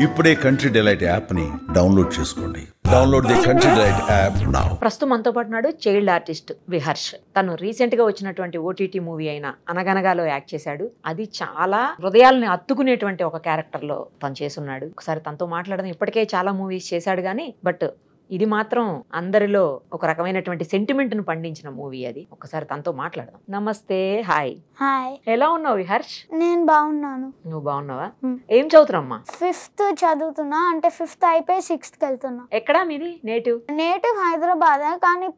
ఇప్పుడే country delight app ని download చేసుకోండి. Download the country delight app now. ప్రస్తుతం మనతో పాటు నాడు చైల్డ్ ఆర్టిస్ట్ విహర్ష్. తను రీసెంట్ గా వచ్చినటువంటి ఓటీటీ మూవీ అయిన అనగనగాలో యాక్ట్ చేశాడు. అది చాలా హృదయాలని అత్తుకునేటువంటి ఒక క్యారెక్టర్ లో తను చేసున్నాడు. ఒకసారి తనతో మాట్లాడదాం. ఇప్పటికే చాలా మూవీస్ చేశాడు కానీ బట్ ఇది మాత్రం అందరిలో ఒక రకమైనటువంటి సెంటిమెంట్ ను పండించిన మూవీ. అది ఒకసారి తనతో మాట్లాడదాం. నమస్తే. హాయ్. హాయ్. ఎలా ఉన్నావు విహర్ష్? నేను బాగున్నాను. నువ్వు బాగున్నావా? ఏం చదువుతున్నామ్మా? 5th చదువుతున్నా. అంటే 5th అయిపోయి 6th వెళ్తున్నా. ఎక్కడా మీది నేటివ్? నేటివ్ హైదరాబాద్, కానీ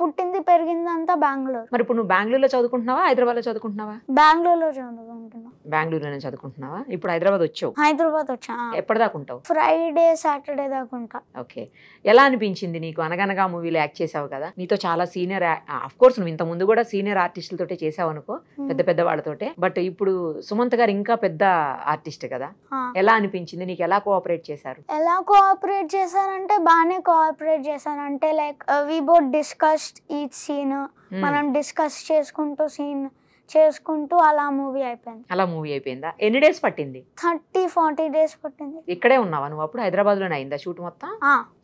పుట్టింది పెరిగింది అంతా బెంగళూరు. మరి ఇప్పుడు నువ్వు బెంగళూరులో చదువుకుంటున్నావా హైదరాబాద్ లో చదువుకుంటున్నావా? బెంగళూరులో చదువుకుంటున్నా. బెంగళూరులోనే చదువుకుంటున్నావా? ఇప్పుడు హైదరాబాద్ వచ్చావు. హైదరాబాద్ వచ్చా. ఎప్పటిదాకా ఉంటావు? ఫ్రైడే సాటర్డే దాకా ఉంటా. ఓకే. ఎలా అనిపించింది నీకు? అనగనగా మూవీలో యాక్ట్ చేసావు కదా, నీతో చాలా సీనియర్, అఫ్ కోర్స్ నువ్వు ఇంత ముందు కూడా సీనియర్ ఆర్టిస్టులతోటే చేసావు అనుకో, పెద్ద పెద్ద వాళ్ళతోటే. బట్ ఇప్పుడు సుమంత్ గారు ఇంకా పెద్ద ఆర్టిస్ట్ కదా, ఎలా అనిపించింది నీకు? ఎలా కోఆపరేట్ చేశారు? ఎలా కోఆపరేట్ చేశారంటే బాగానే కోఆపరేట్ చేశారు. అంటే like we both discussed each scene. మనం డిస్కస్ చేసుకుంటూ అలా మూవీ అయిపోయింది. అలా మూవీ అయిపోయిందా? ఎన్ని డేస్ పట్టింది? 30-40 days పట్టింది. ఇక్కడే ఉన్నావా నువ్వు? అప్పుడు హైదరాబాద్ లోనే అయిందా షూట్ మొత్తం?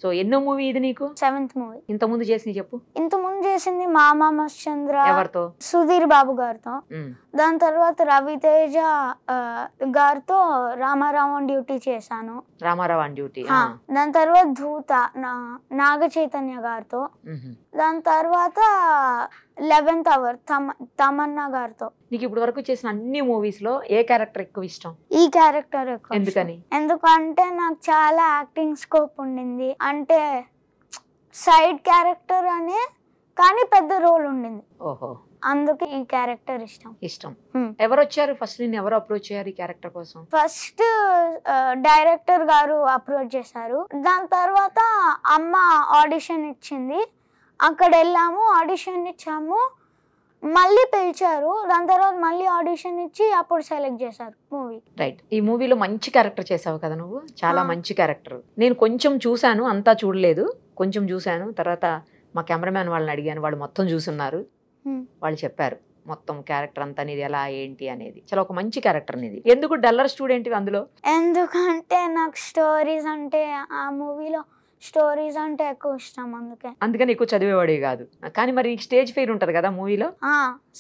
సో ఎన్నో మూవీ ఇది నీకు? 7th movie. ఇంత ముందు చేసింది చెప్పు. ఇంత ముందు చేసింది మామా మశ్చంద్ర. ఎవరితో? సుధీర్ బాబు గారితో. దాని తర్వాత రవితేజ గారితో రామారావు డ్యూటీ చేశాను. రామారావు డ్యూటీ. దాని తర్వాత ధూత నాగ చైతన్య గారితో. దాని తర్వాత 11th అవర్ తమన్నా గారితో. నీకు ఇప్పుడు వరకు చేసిన అన్ని మూవీస్ లో ఏ క్యారెక్టర్ ఎక్కువ ఇష్టం? ఈ క్యారెక్టర్ ఎక్కువ. ఎందుకని? ఎందుకంటే నాకు చాలా యాక్టింగ్ స్కోప్ ఉండింది. అంటే సైడ్ క్యారెక్టర్ అనే కానీ పెద్ద రోల్ ఉండింది. ఓహో, అందుకే ఈ క్యారెక్టర్ ఇష్టం. ఎవరు వచ్చారు ఫస్ట్? నిన్ను ఎవరు అప్రోచ్ చేయారు ఈ క్యారెక్టర్ కోసం? ఫస్ట్ డైరెక్టర్ గారు అప్రోచ్ చేశారు. దాని తర్వాత అమ్మ ఆడిషన్ ఇచ్చింది. అక్కడ వెళ్ళాము, ఆడిషన్ ఇచ్చాము, మళ్ళీ పిలిచారు. దాని తర్వాత మళ్ళీ ఆడిషన్ ఇచ్చి అప్పుడు సెలెక్ట్ చేశారు మూవీ. రైట్. ఈ మూవీలో మంచి క్యారెక్టర్ చేసావు కదా నువ్వు, చాలా మంచి క్యారెక్టర్. నేను కొంచెం చూశాను, అంతా చూడలేదు, కొంచెం చూశాను. తర్వాత మా కెమెరామ్యాన్ వాళ్ళని అడిగాను, వాళ్ళు మొత్తం చూసున్నారు. వాళ్ళు చెప్పారు మొత్తం క్యారెక్టర్ అంతా నీది ఎలా ఏంటి అనేది. చాలా ఒక మంచి క్యారెక్టర్ నీది. ఎందుకు డల్లర్ స్టూడెంట్ అందులో? ఎందుకంటే నాకు స్టోరీస్ అంటే, ఆ మూవీలో స్టోరీస్ అంటే ఎక్కువ ఇష్టం. అందుకని ఎక్కువ చదివేవాడే కాదు. కానీ మరి స్టేజ్ ఫియర్ ఉంటది కదా మూవీలో?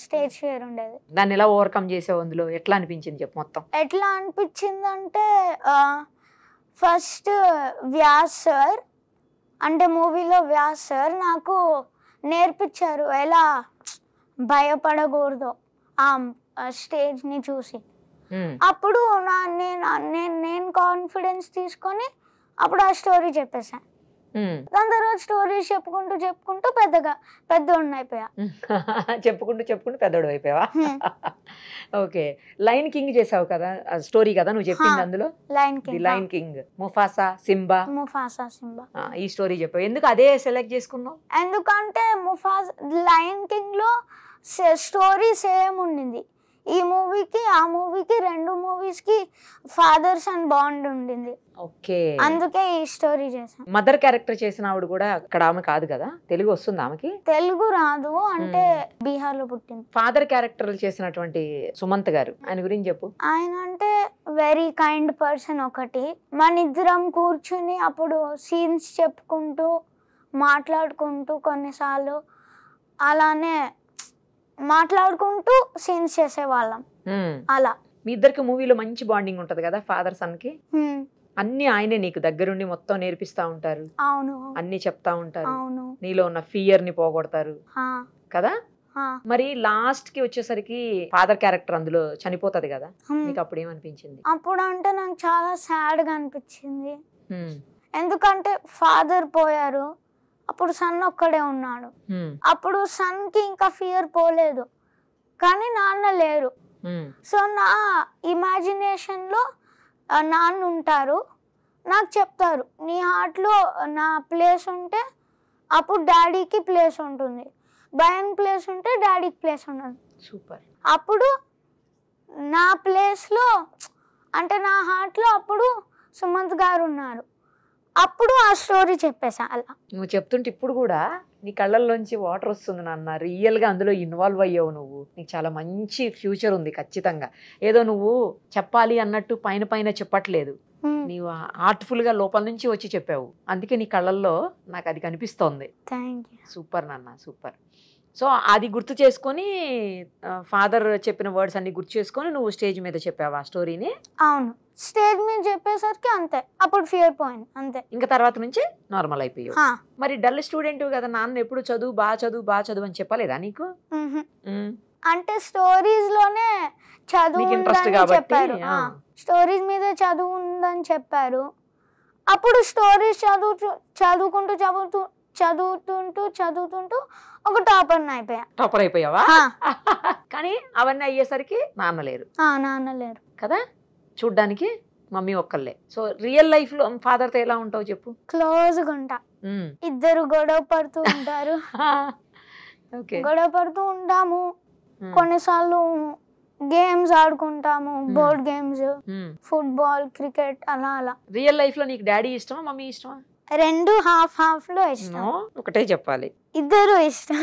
స్టేజ్ ఫియర్ ఉండేది. దాన్ని ఎలా ఓవర్కమ్ చేసావు? అందులో ఎట్లా అనిపించింది చెప్పు మొత్తం. ఎట్లా అనిపించింది అంటే ఫస్ట్ వ్యాస్ సార్, అంటే మూవీలో వ్యాస్ సార్ నాకు నేర్పించారు ఎలా భయపడకూడదు ఆ స్టేజ్ ని చూసి. అప్పుడు నేను కాన్ఫిడెన్స్ తీసుకొని అప్పుడు ఆ స్టోరీ చెప్పేసాను. దాని తర్వాత స్టోరీస్ చెప్పుకుంటూ పెద్దోడిని అయిపోయా. చెప్పుకుంటూ పెద్దోడు అయిపోయావా? ఓకే. లయన్ కింగ్ చేసావు కదా, స్టోరీ కదా నువ్వు చెప్పింది అందులో? Lion king, Mufasa, Simba. ఈ స్టోరీ చెప్పావు. ఎందుకు అదే సెలెక్ట్ చేసుకున్నావు? ఎందుకంటే లయన్ కింగ్ లో స్టోరీ సేమ్ ఉండింది. ఈ మూవీకి ఆ మూవీకి 2 మూవీస్ కి ఫాదర్ సన్ బాండ్ ఉండింది. ఓకే, అందుకే ఈ స్టోరీ చేశాను. మదర్ క్యారెక్టర్ చేసిన ఆవిడ కూడా ఇక్కడ ఆమె కాదు కదా, తెలుగు వస్తుంది ఆమెకి? తెలుగు రాదు, అంటే బీహార్ లో పుట్టింది. ఫాదర్ క్యారెక్టర్ చేసినటువంటి సుమంత్ గారు, ఆయన గురించి చెప్పు. ఆయన అంటే వెరీ కైండ్ పర్సన్. ఒకటి, మన ఇద్దరం కూర్చుని అప్పుడు సీన్స్ చెప్పుకుంటూ మాట్లాడుకుంటూ కొన్నిసార్లు అలానే మాట్లాడుకుంటూ సీన్స్ చేసేవాళ్ళం. అలా మీ ఇద్దరికి మూవీలో మంచి బాండింగ్ ఉంటది కదా ఫాదర్ సన్ కి. అన్ని ఆయనే నీకు దగ్గరుండి మొత్తం నేర్పిస్తా ఉంటారు. అవును, అన్ని చెప్తా ఉంటారు. అవును, నీలో ఉన్న ఫియర్ ని పోగొడతారు కదా. మరి లాస్ట్ కి వచ్చేసరికి ఫాదర్ క్యారెక్టర్ అందులో చనిపోతది కదా, నీకు అప్పుడు ఏమనిపించింది? అప్పుడు అంటే నాకు చాలా సాడ్ గా అనిపించింది. ఎందుకంటే ఫాదర్ పోయారు, అప్పుడు సన్ ఒక్కడే ఉన్నాడు. అప్పుడు సన్ కి ఇంకా ఫియర్ పోలేదు, కానీ నాన్న లేరు. సో నా ఇమాజినేషన్ లో నాన్న ఉంటారు, నాకు చెప్తారు నీ హార్ట్ లో నా ప్లేస్ ఉంటే అప్పుడు డాడీకి ప్లేస్ ఉంటుంది, భయం ప్లేస్ ఉంటే డాడీకి ప్లేస్ ఉండదు. సూపర్. అప్పుడు నా ప్లేస్ లో అంటే నా హార్ట్ లో అప్పుడు సుమంత్ గారు ఉన్నారు, అప్పుడు ఆ స్టోరీ చెప్పేసా అలా. నువ్వు చెప్తుంటే ఇప్పుడు కూడా నీ కళ్ళల్లోంచి వాటర్ వస్తుంది నాన్న. రియల్గా అందులో ఇన్వాల్వ్ అయ్యావు నువ్వు. నీకు చాలా మంచి ఫ్యూచర్ ఉంది ఖచ్చితంగా. ఏదో నువ్వు చెప్పాలి అన్నట్టు పైన పైన చెప్పట్లేదు, నీవు ఆర్ట్ఫుల్గా లోపల నుంచి వచ్చి చెప్పావు. అందుకే నీ కళ్ళల్లో నాకు అది కనిపిస్తోంది. Thank you. సూపర్ నాన్న, సూపర్. సో అది గుర్తు చేసుకొని ఫాదర్ చెప్పిన వర్డ్స్ అన్ని గుర్తు చేసుకొని నువ్వు స్టేజ్ మీద చెప్పావు ఆ స్టోరీని. అవును, స్టేజ్ మీద చెప్పేసరికి అంతే, అప్పుడు ఫియర్ పోయింది అంతే. ఇంకా తర్వాత నుంచి నార్మల్ అయిపోయావు. మరి డల్ స్టూడెంట్ కదా, నాన్న ఎప్పుడు చదువు బాగా చదువు అని చెప్పలేదా నీకు? అంటే స్టోరీస్ లోనే చదువు చెప్పారు, స్టోరీస్ మీద చదువు ఉందని చెప్పారు. అప్పుడు స్టోరీస్ చదువుతుంటూ ఒక టాపర్ అయిపోయావా? కానీ అవన్నీ అయ్యేసరికి నాన్న లేరు కదా, చూడ్డానికి మమ్మీ ఒక్కళ్ళే. సో రియల్ లైఫ్ లో ఫాదర్ తో ఎలా ఉంటావు చెప్పు? క్లోజ్ గా ఉంటా. ఇద్దరు గొడవ పడుతూ ఉంటారు, గొడవ పడుతూ ఉంటాము. కొన్నిసార్లు గేమ్స్ ఆడుకుంటాము, బోర్డ్ గేమ్స్, ఫుట్బాల్, క్రికెట్, అలా అలా. రియల్ లైఫ్ లో నీకు డాడీ ఇష్టమా మమ్మీ ఇష్టమా? రెండు హాఫ్ లో ఇష్టం. ఒకటే చెప్పాలి. ఇద్దరు ఇష్టం.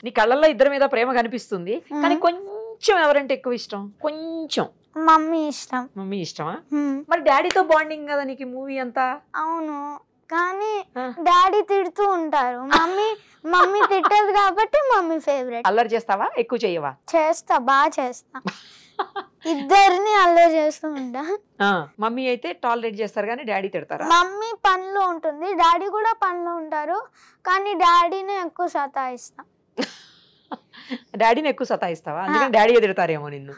నీ కళ్ళల్లో ఇద్దరి మీద ప్రేమ కనిపిస్తుంది, కానీ కొంచెం ఎవరంటే ఎక్కువ ఇష్టం? కొంచెం మమ్మీ ఇష్టం. మమ్మీ ఇష్టమా? మరి డాడీతో బాండింగ్ కదా నీకు మూవీ అంతా. అవును, కానీ డాడీ తిడుతూ ఉంటారు, మమ్మీ తిట్టదు కాబట్టి మమ్మీ ఫేవరెట్. అల్లరి చేస్తావా? ఎక్కువ చెయ్యవా? చేస్తా, బాగా చేస్తా. ఇద్దరిని అల్లరి చేస్తూ ఉంటా. మమ్మీ అయితే టాలరేట్ చేస్తారు కానీ డాడీ తిడతారా? మమ్మీ పనిలో ఉంటుంది, డాడీ కూడా పనిలో ఉంటారు, కానీ డాడీనే ఎక్కువ సతాయిస్తా. డాడీని ఎక్కువ సతాయిస్తావా? అందుకని డాడీ ఎదురుతారేమో నిన్ను.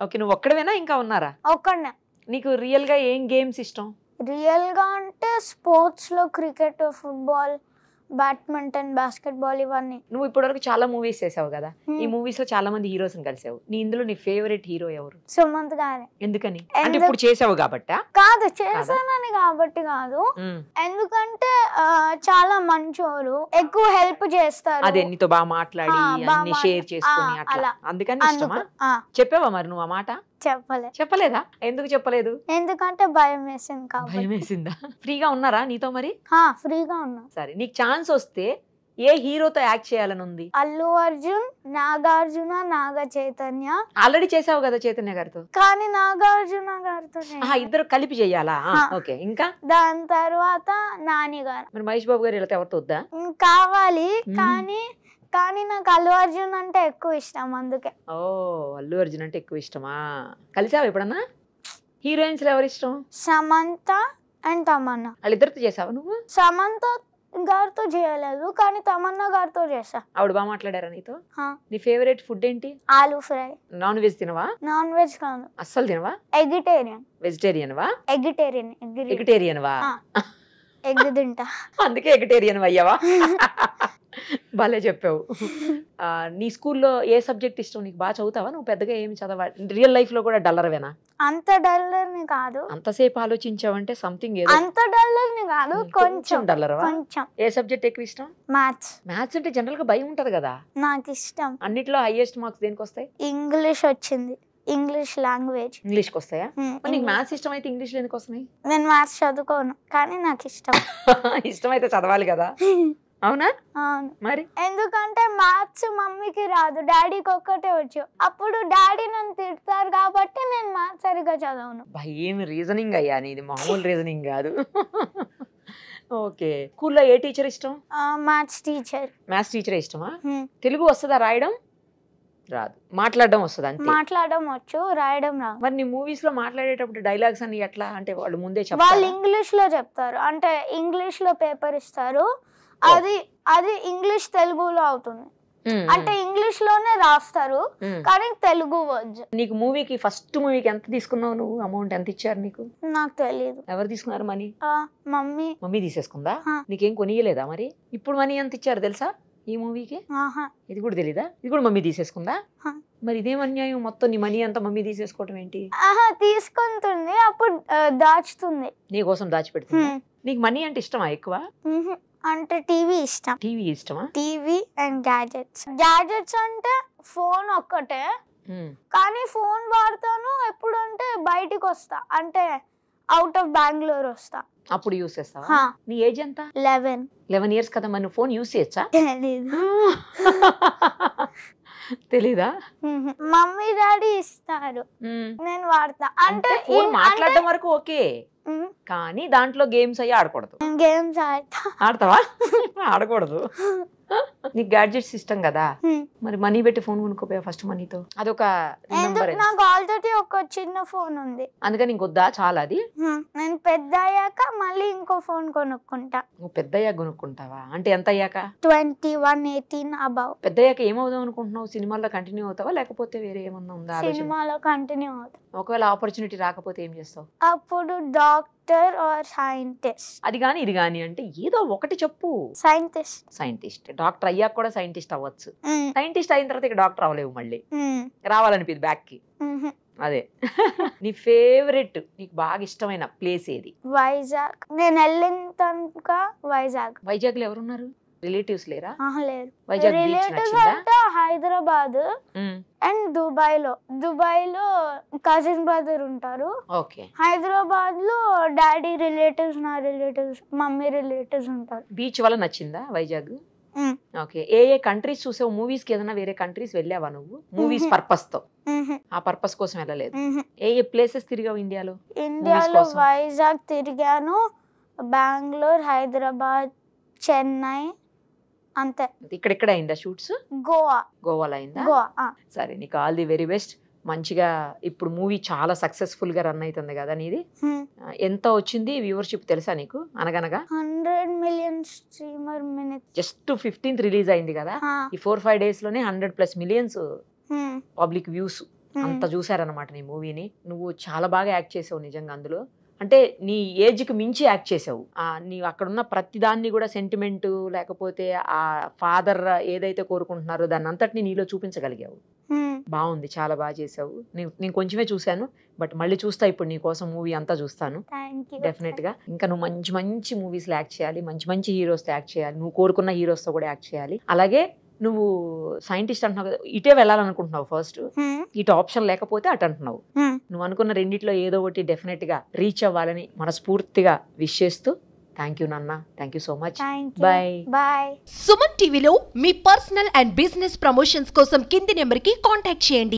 ఓకే, నువ్వు ఒక్కడవేనా ఇంకా ఉన్నారా? ఒక్కడే. నీకు రియల్ గా ఏం గేమ్స్ ఇష్టం? రియల్ గా అంటే స్పోర్ట్స్ లో క్రికెట్, ఫుట్బాల్, బ్యాడ్మింటన్, బాస్కెట్బాల్, ఇవన్నీ. నువ్వు ఇప్పటివరకు చాలా మూవీస్ చేసావు కదా, ఈ మూవీస్ లో చాలా మంది హీరోస్ కలిసావు. ఇందులో నీ ఫేవరెట్ హీరో ఎవరు? సుమంత్ గారే. ఎందుకని? అంటే ఇప్పుడు చేసావు కాబట్టి కాదు, చేసానని కాబట్టి కాదు, ఎందుకంటే చాలా మంచోరు, ఎక్కువ హెల్ప్ చేస్తారు. అదే నీతో బాగా మాట్లాడి అన్ని షేర్ చేసుకుని అట్లా, అందుకని ఇష్టమా? చెప్పావా మరి నువ్వు ఆ మాట? చెప్పలేదా? ఎందుకు చెప్పలేదు? ఎందుకంటే భయం వేసింది. భయం వేసిందా? ఫ్రీగా ఉన్నారా నీతో మరి? ఫ్రీగా ఉన్నా. సరే, నీకు ఛాన్స్ వస్తే ఏ హీరోతో యాక్ట్ చేయాలని ఉంది? అల్లు అర్జున్, నాగార్జున, నాగ చైతన్య. ఆల్రెడీ చేసావు కదా చైతన్య గారితో, కానీ నాగార్జున గారితో ఇద్దరు కలిపి చెయ్యాలా? ఓకే, ఇంకా దాని తర్వాత నాని గారు. మరి మహేష్ బాబు గారు ఇలా ఎవరితో వద్దా? కావాలి, కానీ నాకు అల్లు అర్జున్ అంటే ఎక్కువ ఇష్టం, అందుకే. ఓ, అల్లు అర్జున్ అంటే ఎక్కువ ఇష్టమా? కలిసావా ఎప్పుడన్నా? హీరోయిన్స్ లో ఎవరు ఇష్టం? సమంత అండ్ తమన్నా. వాళ్ళిద్దరితో చేసావా నువ్వు? సమంత గారితో చేయలేదు, కానీ తమన్నా గారితో చేసా. ఆవిడ బాగా మాట్లాడారా నీతో? నీ ఫేవరెట్ ఫుడ్ ఏంటి? ఆలూ ఫ్రై. నాన్ వెజ్ తినవా? నాన్ వెజ్ కాదు. అస్సలు తినవా? ఎగిటేరియన్. వెజిటేరియన్ వా? ఎగిటేరియన్ వా? ఎగ్ తింటా, అందుకే ఎగిటేరియన్ అయ్యావా? భలే చెప్పావు. నీ స్కూల్లో ఏ సబ్జెక్ట్ ఇష్టం? నీకు బాగా చదువుతావా నువ్వు? పెద్దగా ఏమి చదవా? రియల్ లైఫ్ లో కూడా డల్లర్వేనా? అంత డల్లర్ని కాదు. అంతసేపు ఆలోచించావంటే సంథింగ్ ఏదో. అంత డల్లర్ని కాదు, కొంచెం డల్లర్వా? కొంచెం. ఏ సబ్జెక్ట్ ఎక్కువ ఇష్టం? మ్యాథ్స్. మ్యాథ్స్ అంటే జనరల్ గా భయం ఉంటది కదా. నాకు ఇష్టం. అన్నిట్లో హైయెస్ట్ మార్క్స్ దేనికి వస్తాయి? ఇంగ్లీష్ వచ్చింది, ఇంగ్లీష్ లాంగ్వేజ్. ఇంగ్లీష్ కి వస్తాయా? నీకు మ్యాథ్స్ ఇష్టం అయితే ఇంగ్లీష్ ఎందుకు వస్తున్నాయి? నేను మ్యాథ్స్ చదువుకోను, కానీ నాకు ఇష్టం. ఇష్టమైతే చదవాలి కదా. అవునా? అవును. మరి ఎందుకంటే మ్యాథ్స్ మమ్మీకి రాదు, డాడీకి ఒక్కటే వచ్చు. అప్పుడు డాడీ నన్ను తిడతారు కాబట్టి నేను మ్యాథ్స్ సరిగా చదవను. ఏమి రీజనింగ్ అయ్యా నీది, మామూలు రీజనింగ్ కాదు. ఓకే, స్కూల్లో ఏ టీచర్ ఇష్టం? Maths teacher. మ్యాథ్స్ టీచర్ ఇష్టమా? తెలుగు వస్తుందా? రాయడం రాదు, మాట్లాడడం వస్తుంది అంతే. మాట్లాడడం వచ్చు, రాయడం రాదు. మరి నీ మూవీస్ లో మాట్లాడేటప్పుడు డైలాగ్స్ అన్ని ఎట్లా? అంటే వాళ్ళు ముందే చెప్తారు? వాళ్ళు ఇంగ్లీష్ లో చెప్తారు, అంటే ఇంగ్లీష్ లో పేపర్ ఇస్తారు, అది ఇంగ్లీష్ తెలుగులో అవుతుంది. అంటే ఇంగ్లీష్ లోనే రాస్తారు, కానీ తెలుగు వర్డ్స్. నీకు మూవీకి ఫస్ట్ మూవీకి ఎంత తీసుకున్నావు నువ్వు? అమౌంట్ ఎంత ఇచ్చారు నీకు? నాకు తెలియదు. ఎవరు తీసుకున్నారు మనీ? మమ్మీ తీసేసుకుందా? నీకేం కొనియలేదా మరి? ఇప్పుడు మనీ ఎంత ఇచ్చారు తెలుసా ఈ మూవీకి? ఇది కూడా తెలీదా? ఇది కూడా మమ్మీ తీసేసుకుందా? మరి ఇదేం అన్యాయం, మొత్తం నీ మనీ అంతా మమ్మీ తీసేసుకోవడం ఏంటి? తీసుకుంటుంది, అప్పుడు దాచుతుంది, నీ కోసం దాచిపెడుతుంది. నీకు మనీ అంటే ఇష్టమా ఎక్కువ? అంటే టీవీ ఇష్టం. టీవీ ఇష్టమా? టీవీ అండ్ గ్యాజెట్స్ అంటే ఫోన్ ఒక్కటే, కానీ ఫోన్ వాడతాను ఎప్పుడు అంటే బయటికి వస్తా, అంటే అవుట్ ఆఫ్ బెంగళూరు వస్తా. అప్పుడు యూస్ చేస్తావా? నీ ఏజ్ ఎంత? 11 years కదా. మరి ఫోన్ యూస్ చేయొచ్చా? తెలీదా? మమ్మీ డాడీ ఇస్తారు, నేను వాడతా. అంటే ఫోన్ మాట్లాడడం వరకు ఓకే, కానీ దాంట్లో గేమ్స్ అయ్యి ఆడకూడదు. గేమ్స్ ఆడతావా? ఆడకూడదు. నీకు గ్యాడ్జెట్స్ ఇష్టం కదా, మరి మనీ పెట్టి ఫోన్ కొనుక్కోపోయా ఫస్ట్ మనీతో. అదొక నాకు ఆల్రెడీ ఒక చిన్న ఫోన్ ఉంది, అందుకని ఇంకొద్దా చాలా అది. నేను పెద్ద అయ్యాక మళ్ళీ ఇంకో ఫోన్ కొనుక్కుంటా. నువ్వు పెద్ద అయ్యాక కొనుక్కుంటావా? అంటే ఎంత అయ్యాక? 21, 18 అబౌవ్. పెద్ద అయ్యాక ఏమవుదాం అనుకుంటున్నావు? సినిమాలో కంటిన్యూ అవుతావా లేకపోతే వేరే ఏమన్నా ఉందా? సినిమాలో కంటిన్యూ అవుతా. ఒకవేళ ఆపర్చునిటీ రాకపోతే ఏం చేస్తావు? అప్పుడు డాక్టర్ ఆర్ సైంటిస్ట్. అది గాని ఇది గాని అంటే ఏదో ఒకటి చెప్పు. సైంటిస్ట్. డాక్టర్ అయ్యాక కూడా సైంటిస్ట్ అవ్వచ్చు. సైంటిస్ట్ అయిన తర్వాత ఇక డాక్టర్ అవ్వలేవు, మళ్ళీ రావాలనిపిది బ్యాక్ కి. అదే. నీ ఫేవరెట్, నీకు బాగా ఇష్టమైన ప్లేస్ ఏది? వైజాగ్. నేను వెళ్ళిన తనక వైజాగ్. వైజాగ్ లో ఎవరున్నారు? రిలేటివ్స్ లేరా? లేరు. వైజాగ్ రిలేటివ్స్ అంటే హైదరాబాద్ అండ్ దుబాయ్ లో కజిన్ బ్రదర్ ఉంటారు. హైదరాబాద్ లో డాడీ రిలేటివ్స్, నా రిలేటివ్స్, మమ్మీ రిలేటివ్స్ ఉంటారు. బీచ్ వల్ల నచ్చిందా వైజాగ్? ఓకే. ఏ కంట్రీస్ చూసావు? మూవీస్ కి ఏదైనా వేరే కంట్రీస్ వెళ్ళావా నువ్వు? మూవీస్ పర్పస్ తో? ఆ పర్పస్ కోసం వెళ్ళలేదు. ఏ ప్లేసెస్ తిరిగావు ఇండియాలో? ఇండియాలో వైజాగ్ తిరిగాను, బెంగళూరు, హైదరాబాద్, చెన్నై, అంతే. ఇక్కడ అయిందా షూట్స్? గోవాలో అయిందా? సరే, నీకు ఆల్ ది వెరీ బెస్ట్. మంచిగా ఇప్పుడు మూవీ చాలా సక్సెస్ఫుల్ గా రన్ అవుతుంది కదా నీది. ఎంత వచ్చింది వ్యూవర్షిప్ తెలుసా నీకు? అనగనగా 100 million streamer minutes. Just 15th release అయింది కదా, ఈ 4-5 days లోనే 100+ millions పబ్లిక్ వ్యూస్. అంత చూసారనమాట నీ మూవీని. నువ్వు చాలా బాగా యాక్ట్ చేసావు నిజంగా అందులో. అంటే నీ ఏజ్కి మించి యాక్ట్ చేసావు. నీవు అక్కడున్న ప్రతిదాన్ని కూడా సెంటిమెంట్ లేకపోతే ఆ ఫాదర్ ఏదైతే కోరుకుంటున్నారో దాన్ని అంతటిని నీలో చూపించగలిగావు. బాగుంది, చాలా బాగా చేసావు. నేను కొంచెమే చూశాను, బట్ మళ్ళీ చూస్తా ఇప్పుడు నీ కోసం మూవీ అంతా చూస్తాను డెఫినెట్ గా. ఇంకా నువ్వు మంచి మంచి మూవీస్లో యాక్ట్ చేయాలి, మంచి మంచి హీరోస్తో యాక్ట్ చేయాలి, నువ్వు కోరుకున్న హీరోస్తో కూడా యాక్ట్ చేయాలి. అలాగే నువ్వు సైంటిస్ట్ అంటున్నావు కదా, ఇటే వెళ్ళాలనుకుంటున్నావు ఫస్ట్, ఇటు ఆప్షన్ లేకపోతే అటు అంటున్నావు. నువ్వు అనుకున్న రెండిట్లో ఏదో ఒకటి డెఫినెట్ గా రీచ్ అవ్వాలని మనస్ఫూర్తిగా విష్ చేస్తూ థ్యాంక్ యూ నాన్న, thank you so much. Bye. Suman టీవీలో మీ పర్సనల్ అండ్ బిజినెస్ ప్రమోషన్స్ కోసం కింది నెంబర్కి కాంటాక్ట్ చేయండి.